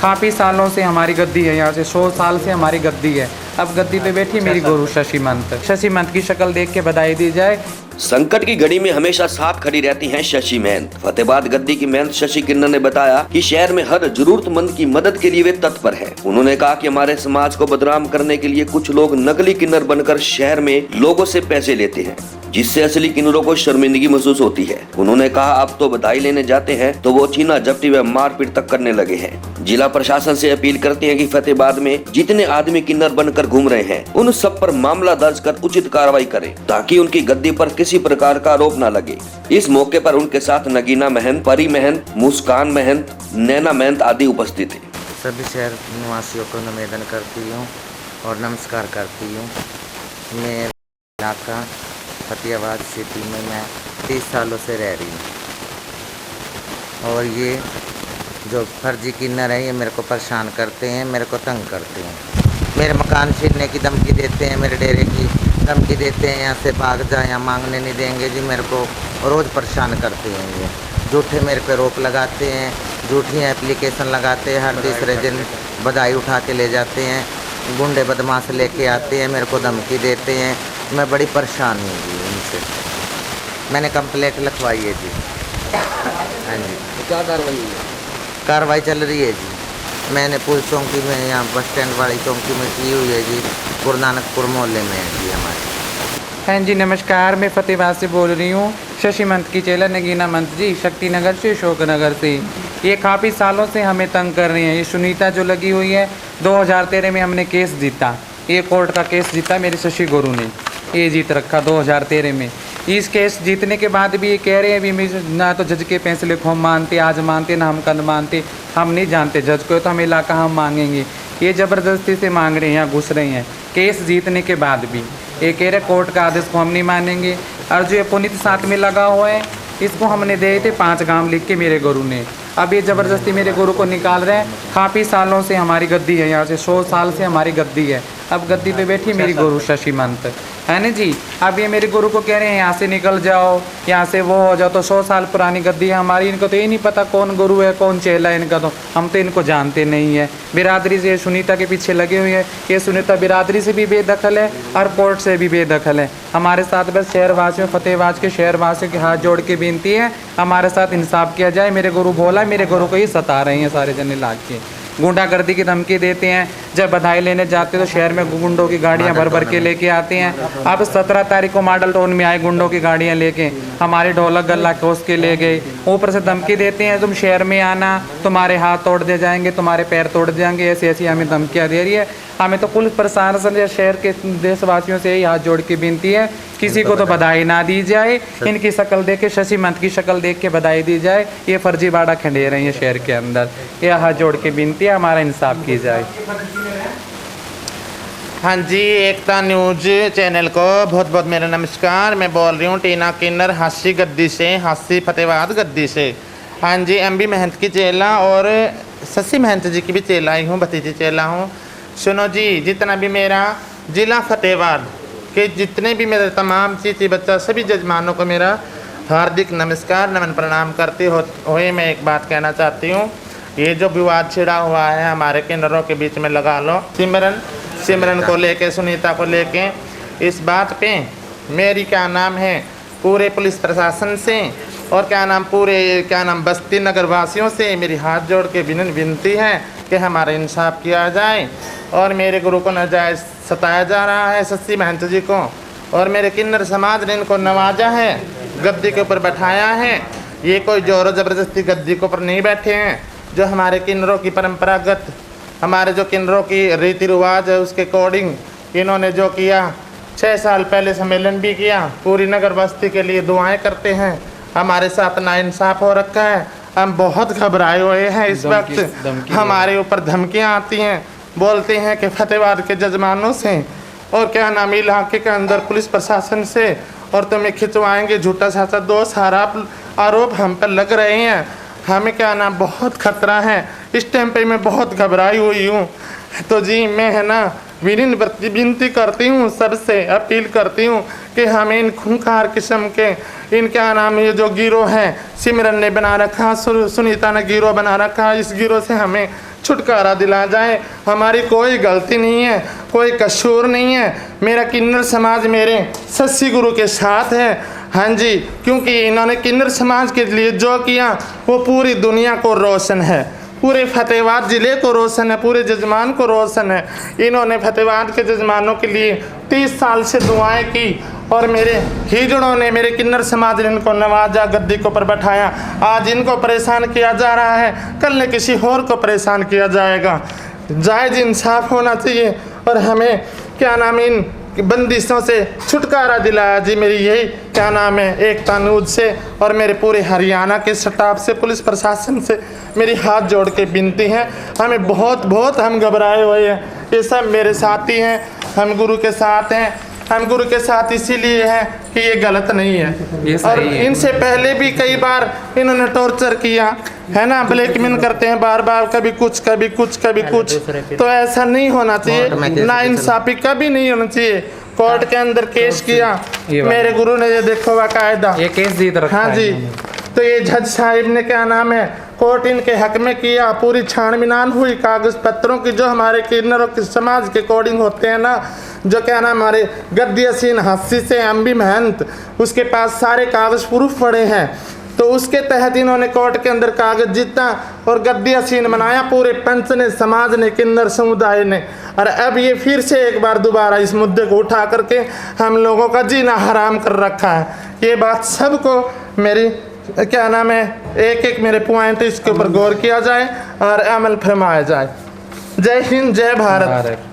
काफ़ी सालों से हमारी गद्दी है, यहाँ से 100 साल से हमारी गद्दी है। अब गद्दी पे बैठी मेरी गुरु शशि महंत की शक्ल देख के बधाई दी जाए। संकट की घड़ी में हमेशा साथ खड़ी रहती हैं शशि महंत। फतेहाबाद गद्दी की महंत शशि किन्नर ने बताया कि शहर में हर जरूरतमंद की मदद के लिए वे तत्पर हैं। उन्होंने कहा कि हमारे समाज को बदनाम करने के लिए कुछ लोग नकली किन्नर बनकर शहर में लोगों से पैसे लेते हैं, जिससे असली किन्नरों को शर्मिंदगी महसूस होती है। उन्होंने कहा अब तो बधाई लेने जाते हैं तो वो छीना झपटी व मारपीट तक करने लगे हैं। जिला प्रशासन से अपील करते हैं कि फतेहाबाद में जितने आदमी किन्नर बनकर घूम रहे हैं उन सब पर मामला दर्ज कर उचित कार्रवाई करें, ताकि उनकी गद्दी पर किसी प्रकार का आरोप न लगे। इस मौके पर उनके साथ नगीना महंत, परी महंत, मुस्कान महंत, नैना महंत आदि उपस्थित थे। सभी शहर निवासियों को निवेदन करती हूँ और नमस्कार करती हूँ। मैं इलाका फतेहाबाद सिटी में मैं 30 सालों से रह रही हूँ और ये जो फर्जी किन्नर है ये मेरे को परेशान करते हैं, मेरे को तंग करते हैं, मेरे मकान छीनने की धमकी देते हैं, मेरे डेरे की धमकी देते हैं, यहाँ से भाग जा, यहाँ मांगने नहीं देंगे जी। मेरे को रोज़ परेशान करते हैं ये, झूठे मेरे पे रोक लगाते हैं, झूठी एप्लीकेशन लगाते हैं, हर तीसरे दिन बधाई उठा के ले जाते हैं, गुंडे बदमाश लेके आते हैं, मेरे को धमकी देते हैं। मैं बड़ी परेशान हूँ जी इनसे। मैंने कंप्लेंट लिखवाई है जी। हाँ जी। तो क्या कार्रवाई हुई है? कार्रवाई चल रही है जी। मैंने पुलिस चौकी में, यहाँ बस स्टैंड वाली चौकी में की हुई है जी, गुरु नानकपुर मोहल्ले में है जी हमारे। हाँ जी नमस्कार, मैं फतेहाबाद से बोल रही हूँ। शशि महंत की चेला नगीना महंत जी, शक्ति नगर से, अशोक नगर से। ये काफ़ी सालों से हमें तंग कर रही हैं। ये सुनीता जो लगी हुई है, 2013 में हमने केस जीता, ये कोर्ट का केस जीता मेरे शशि गुरु ने, ये जीत रखा 2013 में। इस केस जीतने के बाद भी ये कह रहे हैं अभी ना तो जज के फैसले को हम मानते, आज मानते ना हम कल मानते, हम नहीं जानते जज को, तो हम इलाका हम मांगेंगे। ये ज़बरदस्ती से मांग रहे हैं, यहाँ घुस रहे हैं केस जीतने के बाद भी। ये कह रहे कोर्ट का आदेश को हम नहीं मानेंगे। और जो ये पुनीत साथ में लगा हुआ है, इसको हमने दे थे 5 गांव लिख के मेरे गुरु ने। अब ये ज़बरदस्ती मेरे गुरु को निकाल रहे हैं। काफ़ी सालों से हमारी गद्दी है, यहाँ से 100 साल से हमारी गद्दी है। अब गद्दी पे बैठी मेरी गुरु शशि महंत है ना जी। अब ये मेरे गुरु को कह रहे हैं यहाँ से निकल जाओ, यहाँ से वो हो जाओ। तो 100 साल पुरानी गद्दी है हमारी, इनको तो ये नहीं पता कौन गुरु है कौन चेला है इनका, तो हम तो इनको जानते नहीं है। बिरादरी से सुनीता के पीछे लगे हुए हैं। ये सुनीता बिरादरी से भी बेदखल है और कोर्ट से भी बेदखल है। हमारे साथ बस शहरवासियों, फतेहाबाद के शहरवासियों के हाथ जोड़ के विनती है, हमारे साथ इंसाफ किया जाए। मेरे गुरु बोला, मेरे गुरु को ही सता रहे हैं सारे जने ला के, गुंडागर्दी की धमकी देते हैं। जब बधाई लेने जाते तो शहर में गुंडों की गाड़ियां भर भर के लेके आते हैं। अब 17 तारीख को मॉडल टाउन में आए गुंडों की गाड़ियां लेके, हमारे ढोलक गल्ला खोस के ले गए। ऊपर से धमकी देते हैं तुम शहर में आना, तुम्हारे हाथ तोड़ दिए जाएंगे, तुम्हारे पैर तोड़ दिए जाएंगे। ऐसी ऐसी हमें धमकियाँ दे रही है। हमें तो पुलिस प्रशासन या शहर के देशवासियों से यही हाथ जोड़ के विनती है, किसी को तो बधाई ना दी जाए। इनकी शक्ल देख के, शशि महंत की शक्ल देख के बधाई दी जाए। ये फर्जीवाड़ा खंडे रहे हैं शहर के अंदर। ये हाथ जोड़ के विनती है, हमारा इंसाफ की जाए। हाँ जी, एकता न्यूज चैनल को बहुत बहुत मेरा नमस्कार। मैं बोल रही हूँ टीना किन्नर, हासी गद्दी से, हासी फतेहाबाद गद्दी से। हाँ जी, MB महंत की चेला और शशि महंत जी की भी चेला ही हूँ, भतीजी चेला हूँ। सुनो जी, जितना भी मेरा जिला फतेहाबाद के जितने भी मेरे तमाम चीची बच्चा सभी जजमानों को मेरा हार्दिक नमस्कार, नमन प्रणाम करते हुए मैं एक बात कहना चाहती हूँ। ये जो विवाद छिड़ा हुआ है हमारे किन्नरों के बीच में, लगा लो सिमरन को लेके, सुनीता को लेके, इस बात पे मेरी क्या नाम है पूरे पुलिस प्रशासन से और क्या नाम बस्ती नगर वासियों से मेरी हाथ जोड़ के विनती है कि हमारा इंसाफ किया जाए। और मेरे गुरु को नाजायज़ सताया जा रहा है, शशि महंत जी को, और मेरे किन्नर समाज ने इनको नवाजा है, गद्दी के ऊपर बैठाया है। ये कोई जोर ज़बरदस्ती गद्दी के ऊपर नहीं बैठे हैं। जो हमारे किन्नरों की परंपरागत, हमारे जो किन्नरों की रीति रिवाज है उसके अकॉर्डिंग इन्होंने जो किया, 6 साल पहले सम्मेलन भी किया, पूरी नगर बस्ती के लिए दुआएं करते हैं। हमारे साथ नाइंसाफ हो रखा है, हम बहुत घबराए हुए हैं इस वक्त। हमारे ऊपर धमकियां आती हैं, बोलते हैं कि फतेहाबाद के जजमानों से और क्या नाम इलाके के अंदर पुलिस प्रशासन से, और तुम्हें खिंचवाएंगे, झूठा साचा 2 सारा आरोप हम पर लग रहे हैं। हमें क्या नाम बहुत खतरा है, इस टाइम पे मैं बहुत घबराई हुई हूँ। तो जी मैं है ना विनती करती हूँ, सबसे अपील करती हूँ कि हमें इन खूंखार किस्म के इन क्या नाम ये जो गिरोह है, सिमरन ने बना रखा, सुनीता ने गिरोह बना रखा, इस गिरोह से हमें छुटकारा दिला जाए। हमारी कोई गलती नहीं है, कोई कसूर नहीं है। मेरा किन्नर समाज मेरे शशि गुरु के साथ है। हाँ जी, क्योंकि इन्होंने किन्नर समाज के लिए जो किया वो पूरी दुनिया को रोशन है, पूरे फतेहाबाद ज़िले को रोशन है, पूरे जजमान को रोशन है। इन्होंने फतेहाबाद के जजमानों के लिए 30 साल से दुआएं की और मेरे हिजड़ों ने, मेरे किन्नर समाज ने इनको नवाजा, गद्दी को पर बैठाया। आज इनको परेशान किया जा रहा है, कल ने किसी और को परेशान किया जाएगा। जायज़ इंसाफ होना चाहिए और हमें क्या नाम इन बंदिशों से छुटकारा दिलाया जी। मेरी यही क्या नाम है एकता न्यूज़ से और मेरे पूरे हरियाणा के स्टाफ से, पुलिस प्रशासन से मेरी हाथ जोड़ के विनती है। हमें बहुत हम घबराए हुए हैं। ये सब मेरे साथी हैं, हम गुरु के साथ हैं। हम गुरु के साथ इसीलिए हैं कि ये गलत नहीं है। ये सही और है। इनसे पहले भी कई बार इन्होंने टॉर्चर किया है ना, ब्लैकमेल करते हैं बार बार, कभी कुछ कभी कुछ कभी कुछ। तो ऐसा नहीं होना चाहिए, ना इंसाफी कभी नहीं होना चाहिए। कोर्ट के अंदर केस किया मेरे गुरु ने, ये देखो बाकायदा ये केस जीत रखा हाँ है जी। इन्होंने। तो ये जज साहिब ने क्या नाम है कोर्ट इनके हक में किया, पूरी छानबीन हुई कागज पत्रों की, जो हमारे किन्नरों के समाज के अकॉर्डिंग होते हैं ना, जो क्या नाम हमारे गद्दी हसीन हस्सी से एमबी महंत, उसके पास सारे कागज प्रूफ पड़े हैं। तो उसके तहत इन्होंने कोर्ट के अंदर कागज जीता और गद्दी हसीन बनाया पूरे पंच ने, समाज ने, किन्नर समुदाय ने। और अब ये फिर से एक बार दोबारा इस मुद्दे को उठा करके हम लोगों का जीना हराम कर रखा है। ये बात सबको मेरी क्या नाम है एक एक मेरे पॉइंट इसके ऊपर गौर किया जाए और अमल फरमाया जाए। जय हिंद, जय भारत।